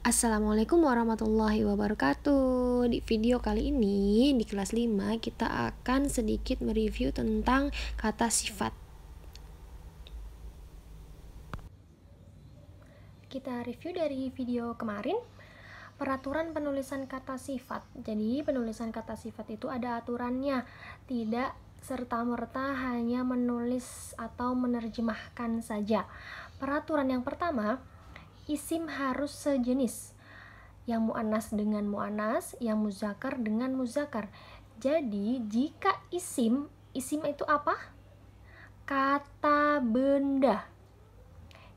Assalamualaikum warahmatullahi wabarakatuh. Di video kali ini di kelas 5 kita akan sedikit mereview tentang kata sifat. Kita review dari video kemarin, peraturan penulisan kata sifat. Jadi penulisan kata sifat itu ada aturannya, tidak serta-merta hanya menulis atau menerjemahkan saja. Peraturan yang pertama, isim harus sejenis, yang mu'annas dengan mu'annas, yang muzakkar dengan muzakkar. Jadi jika isim itu apa? Kata benda.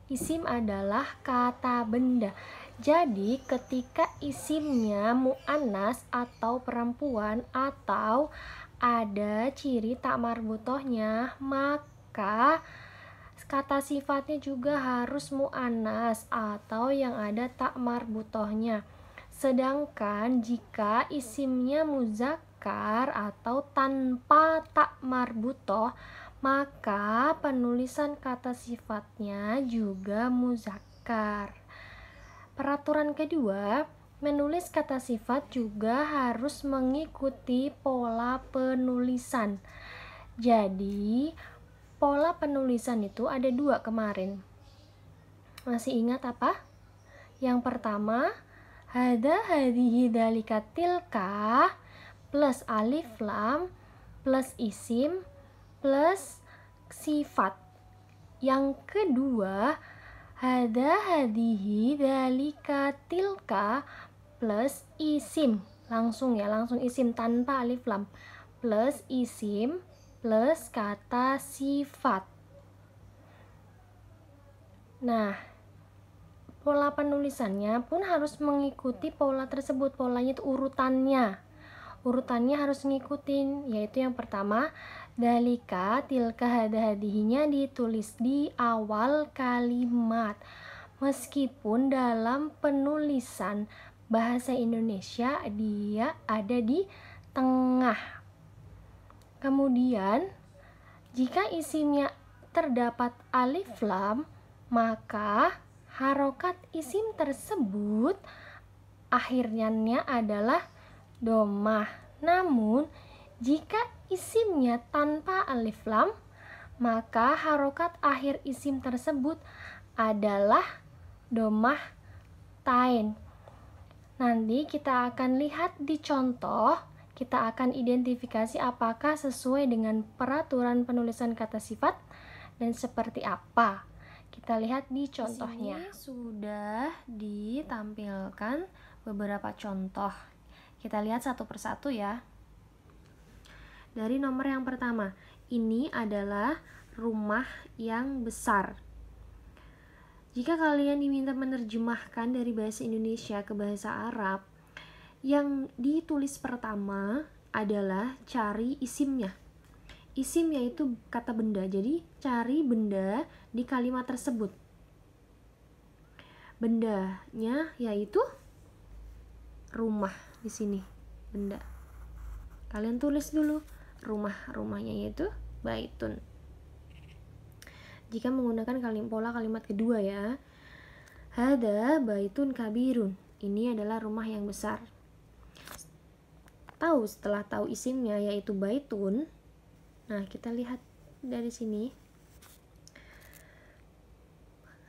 Isim adalah kata benda. Jadi ketika isimnya mu'annas atau perempuan atau ada ciri tak marbutohnya, maka kata sifatnya juga harus mu'annas atau yang ada tak marbutohnya. Sedangkan jika isimnya muzakkar atau tanpa tak marbutoh, maka penulisan kata sifatnya juga muzakkar. Peraturan kedua, menulis kata sifat juga harus mengikuti pola penulisan. Jadi pola penulisan itu ada 2 kemarin. Masih ingat apa? Yang pertama, hada, hadihi, dalika, tilka plus alif lam plus isim plus sifat. Yang kedua, hada, hadihi, dalika, tilka plus isim. Langsung isim tanpa alif lam plus isim plus kata sifat. Nah, pola penulisannya pun harus mengikuti pola tersebut. Polanya itu urutannya harus ngikutin, yaitu yang pertama, dalika, tilka, hada, hadihinya ditulis di awal kalimat, meskipun dalam penulisan bahasa Indonesia dia ada di tengah. Kemudian jika isimnya terdapat alif lam, maka harokat isim tersebut akhirnya adalah domah. Namun jika isimnya tanpa alif lam, maka harokat akhir isim tersebut adalah domah tain. Nanti kita akan lihat di contoh, kita akan identifikasi apakah sesuai dengan peraturan penulisan kata sifat dan seperti apa. Kita lihat di contohnya. Di sini sudah ditampilkan beberapa contoh. Kita lihat satu persatu ya. Dari nomor yang pertama, ini adalah rumah yang besar. Jika kalian diminta menerjemahkan dari bahasa Indonesia ke bahasa Arab, yang ditulis pertama adalah cari isimnya. Isim yaitu kata benda, jadi cari benda di kalimat tersebut. Bendanya yaitu rumah di sini, benda. Kalian tulis dulu rumahnya yaitu baitun. Jika menggunakan pola kalimat kedua ya, hada baitun kabirun. Ini adalah rumah yang besar. Setelah tahu isimnya yaitu baitun, nah kita lihat dari sini,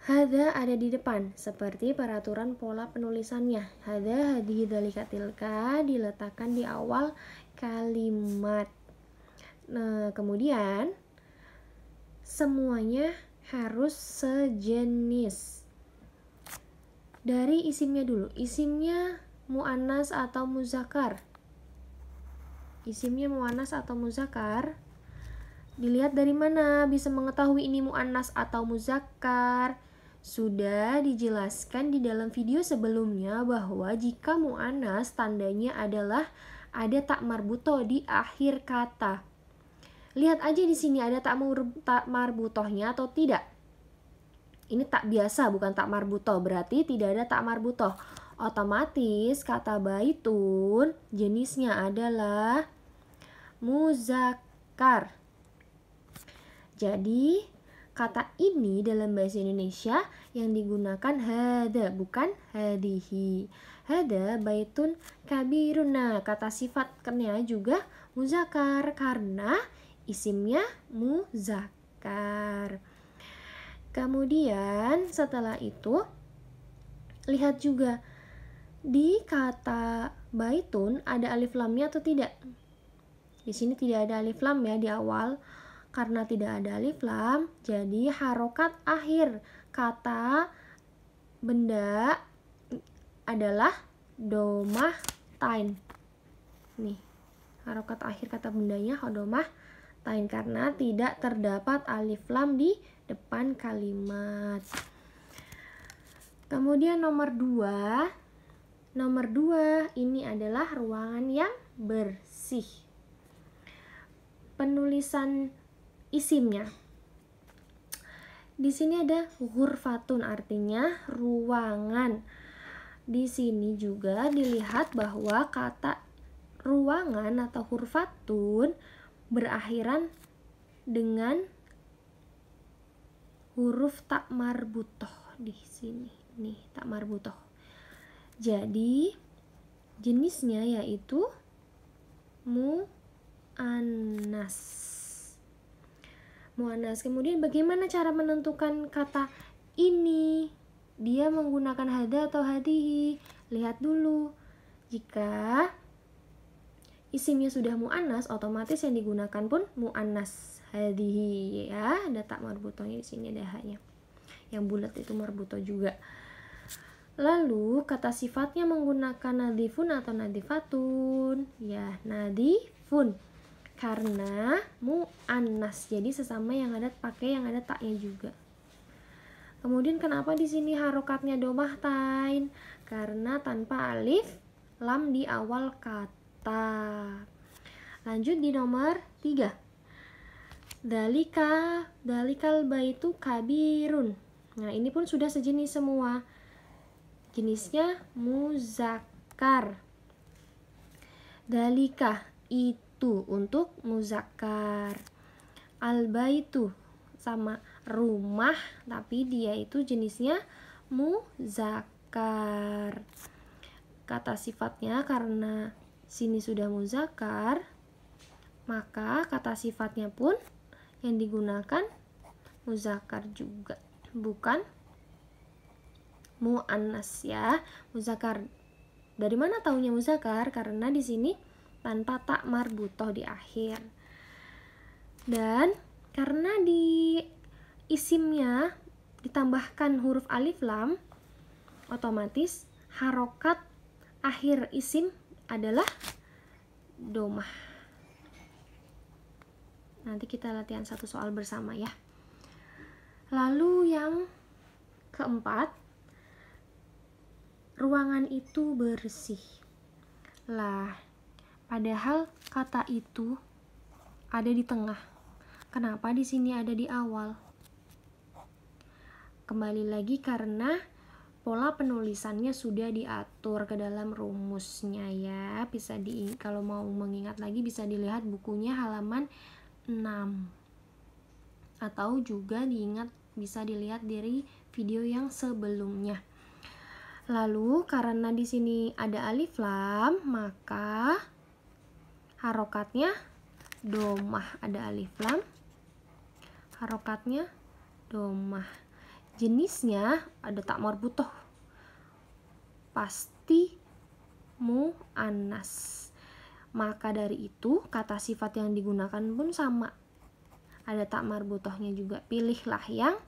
hada ada di depan seperti peraturan pola penulisannya. Hada, hadihi, dalika, tilka diletakkan di awal kalimat. Nah, kemudian semuanya harus sejenis. Dari isimnya dulu, isimnya mu'annas atau muzakkar. Isimnya mu'annas atau muzakkar, dilihat dari mana bisa mengetahui ini mu'annas atau muzakkar. Sudah dijelaskan di dalam video sebelumnya bahwa jika mu'annas tandanya adalah ada tak marbutoh di akhir kata. Lihat aja di sini ada tak marbutohnya atau tidak. Ini tak biasa, bukan tak marbutoh, berarti tidak ada tak marbutoh. Otomatis kata baitun jenisnya adalah muzakkar. Jadi kata ini dalam bahasa Indonesia yang digunakan hada, bukan hadihi. Hada baitun kabirun. Nah, kata sifatnya juga muzakkar karena isimnya muzakkar. Kemudian setelah itu lihat juga di kata baitun ada alif lamnya atau tidak. Di sini tidak ada alif lam ya di awal. Karena tidak ada alif lam, jadi harokat akhir kata benda adalah domah tain. Nih, harokat akhir kata bendanya domah tain karena tidak terdapat alif lam di depan kalimat. Kemudian nomor 2 ini adalah ruangan yang bersih. Penulisan isimnya. Di sini ada ghurfatun, artinya ruangan. Di sini juga dilihat bahwa kata ruangan atau ghurfatun berakhiran dengan huruf tak marbutoh di sini. Nih, tak marbutoh. Jadi jenisnya yaitu muannas. Muannas. Kemudian bagaimana cara menentukan kata ini? Dia menggunakan hada atau hadihi? Lihat dulu. Jika isimnya sudah muannas, otomatis yang digunakan pun muannas hadihi ya. Ada tak marbutohnya di sini, ada hanya. Yang bulat itu marbutoh juga. Lalu kata sifatnya menggunakan nadifun atau nadifatun? Ya, nadifun. Karena muannas, jadi sesama yang ada pakai yang ada taknya juga. Kemudian kenapa di sini harokatnya domah tain? Karena tanpa alif lam di awal kata. Lanjut di nomor 3. Dalikal baitu kabirun. Nah, ini pun sudah sejenis semua. Jenisnya muzakkar. Dalika itu untuk muzakkar. Al-baitu sama rumah, tapi dia itu jenisnya muzakkar. Kata sifatnya karena sini sudah muzakkar, maka kata sifatnya pun yang digunakan muzakkar juga, bukan muannas ya. Muzakkar. Dari mana taunya muzakkar? Karena di sini tanpa tak marbutoh di akhir. Dan karena di isimnya ditambahkan huruf alif lam, otomatis harokat akhir isim adalah domah. Nanti kita latihan satu soal bersama ya. Lalu yang keempat, ruangan itu bersih. Lah, padahal kata itu ada di tengah. Kenapa di sini ada di awal? Kembali lagi karena pola penulisannya sudah diatur ke dalam rumusnya ya. Bisa kalau mau mengingat lagi bisa dilihat bukunya halaman 6. Atau juga bisa dilihat dari video yang sebelumnya. Lalu karena di sini ada alif lam, maka harokatnya domah. Ada alif lam, harokatnya domah. Jenisnya ada tak marbutoh, pasti muannas. Maka dari itu kata sifat yang digunakan pun sama, ada tak marbutohnya juga. Pilihlah yang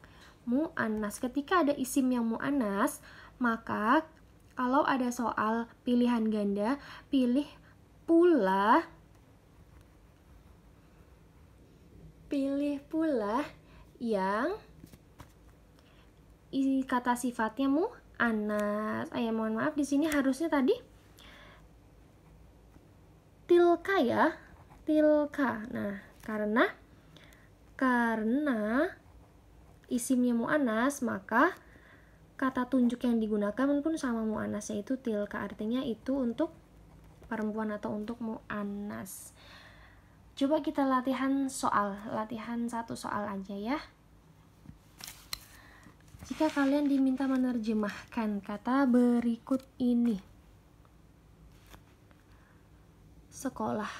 muannas. Ketika ada isim yang muannas, maka kalau ada soal pilihan ganda, pilih pula yang kata sifatnya muannas. Mohon maaf, di sini harusnya tadi tilka ya, tilka. Nah, karena isimnya muannas, maka kata tunjuk yang digunakan pun sama muannas, yaitu tilka. Artinya itu untuk perempuan atau untuk muannas. Coba kita latihan satu soal aja ya. Jika kalian diminta menerjemahkan kata berikut ini. Sekolah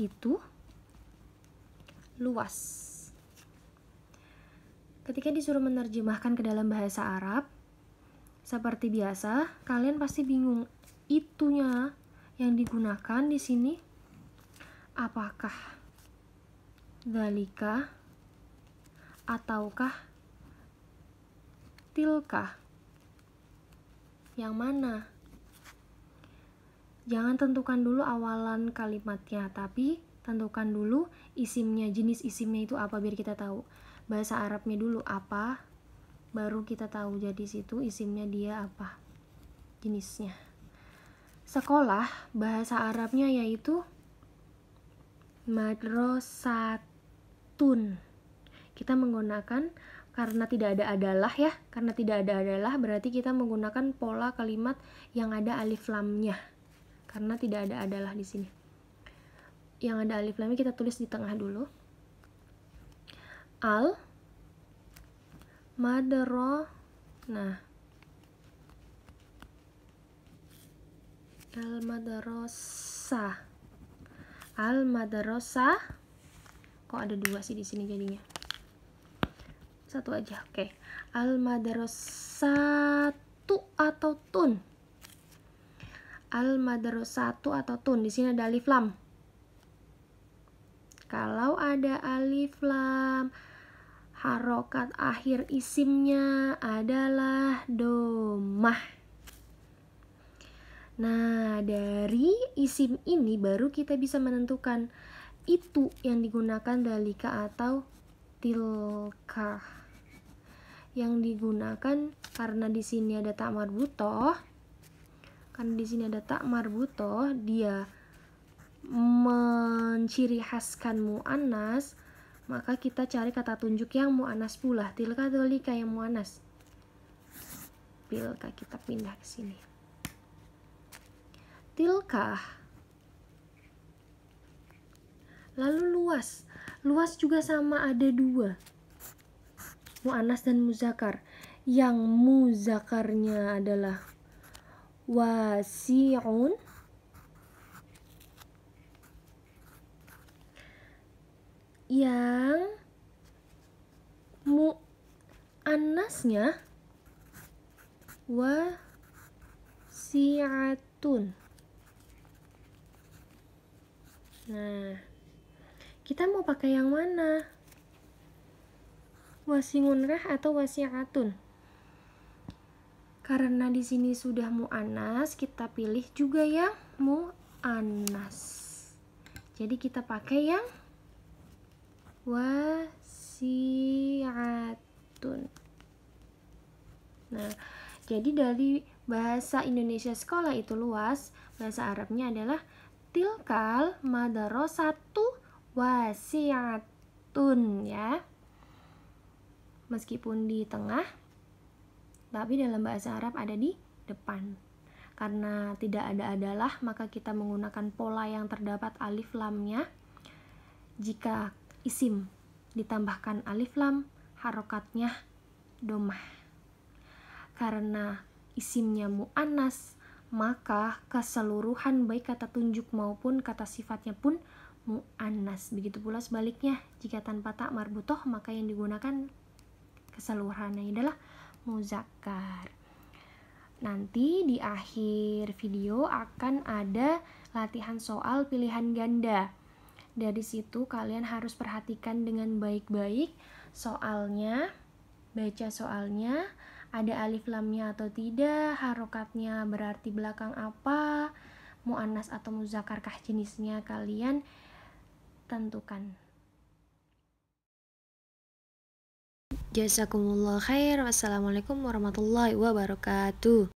itu luas. Ketika disuruh menerjemahkan ke dalam bahasa Arab, seperti biasa, kalian pasti bingung itunya yang digunakan di sini apakah dzalika ataukah tilka? Yang mana? Jangan tentukan dulu awalan kalimatnya, tapi tentukan dulu isimnya, jenis isimnya itu apa biar kita tahu. Bahasa Arabnya dulu apa, baru kita tahu jadi situ isimnya dia apa, jenisnya. Sekolah, bahasa Arabnya yaitu madrasatun. Kita menggunakan, karena tidak ada adalah ya, karena tidak ada adalah berarti kita menggunakan pola kalimat yang ada alif lamnya. Karena tidak ada adalah di sini. Yang ada alif lamnya kita tulis di tengah dulu. Al madro, nah, al madrasah, al madrasah. Kok ada dua sih di sini jadinya? Satu aja, oke. Al madrasatu atau tun? Al madrasatu atau tun? Di sini ada alif lam. Kalau ada alif lam, harokat akhir isimnya adalah domah. Nah, dari isim ini baru kita bisa menentukan itu yang digunakan dzalika atau tilka. Yang digunakan karena di sini ada ta marbutoh. Karena di sini ada ta marbutoh, dia menciri khaskan mu'annas, maka kita cari kata tunjuk yang mu'annas pula. Tilka, dzalika yang mu'annas. Tilka kita pindah ke sini. Tilka. Lalu luas. Luas juga sama, ada dua, mu'annas dan muzakkar. Yang muzakkarnya adalah wasi'un, yang mu'annasnya wasi'atun. Nah, kita mau pakai yang mana? Wasi'un kah atau wasi'atun? Karena di sini sudah mu'annas, kita pilih juga yang mu'annas. Jadi kita pakai yang wasi'atun. Nah, jadi dari bahasa Indonesia sekolah itu luas, bahasa Arabnya adalah tilkal madrasatu wasi'atun ya. Meskipun di tengah, tapi dalam bahasa Arab ada di depan. Karena tidak ada adalah, maka kita menggunakan pola yang terdapat alif lamnya. Jika isim ditambahkan alif lam, harokatnya domah. Karena isimnya mu'annas, maka keseluruhan baik kata tunjuk maupun kata sifatnya pun mu'annas. Begitu pula sebaliknya, jika tanpa ta marbutoh, maka yang digunakan keseluruhannya adalah muzakkar. Nanti di akhir video akan ada latihan soal pilihan ganda. Dari situ kalian harus perhatikan dengan baik-baik soalnya, baca soalnya, ada alif lamnya atau tidak, harokatnya berarti belakang apa, mu'annas atau muzakkarkah jenisnya, kalian tentukan. Jazakumullah khair. Wassalamualaikum warahmatullahi wabarakatuh.